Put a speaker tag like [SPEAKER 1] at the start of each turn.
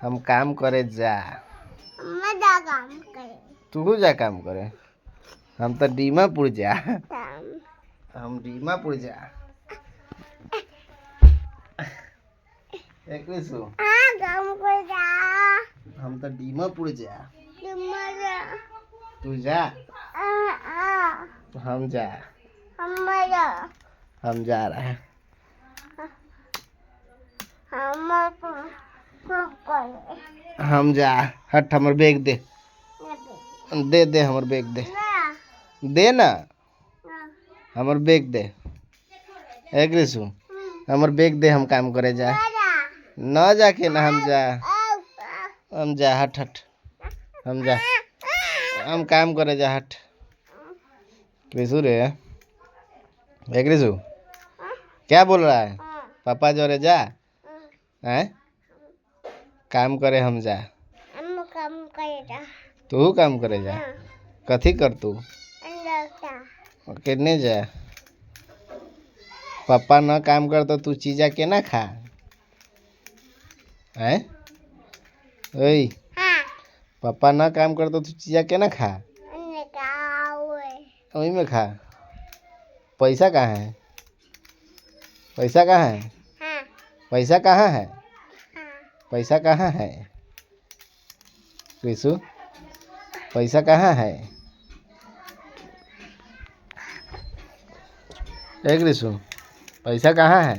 [SPEAKER 1] हम काम करे जा।
[SPEAKER 2] काम करे।
[SPEAKER 1] तू जा काम करे। हम तो डीमापुर जा। हम डीमापुर जा। एक सु
[SPEAKER 2] काम कर जा।
[SPEAKER 1] हम तो डीमापुर जा। तू जा। हम जा। हम जा रहे हैं। हम जा। हट हमर बैग दे। दे दे हमर बैग दे। दे ना हमर बैग दे। एक रिसु हमर बैग दे। हम काम करे जा। न जाके ना हम जा। हम जा। हट हट हम जा। हम काम करे जा। हट रिसु रे। एक रिसु क्या बोल रहा है? पापा जो रे जा। हैं काम करे हम जा।
[SPEAKER 2] काम करे जा।
[SPEAKER 1] तू काम करे जा। कथी कर तू? कितने जा। पापा न काम कर तो तू चीजा के ना खा। हैं ओए पापा न काम कर तो तू चीजा के ना खा। वही में खा। पैसा कहाँ है? पैसा कहाँ है? पैसा कहाँ है? पैसा कहाँ है? रिसु पैसा कहाँ है? एक रिसु पैसा कहाँ है?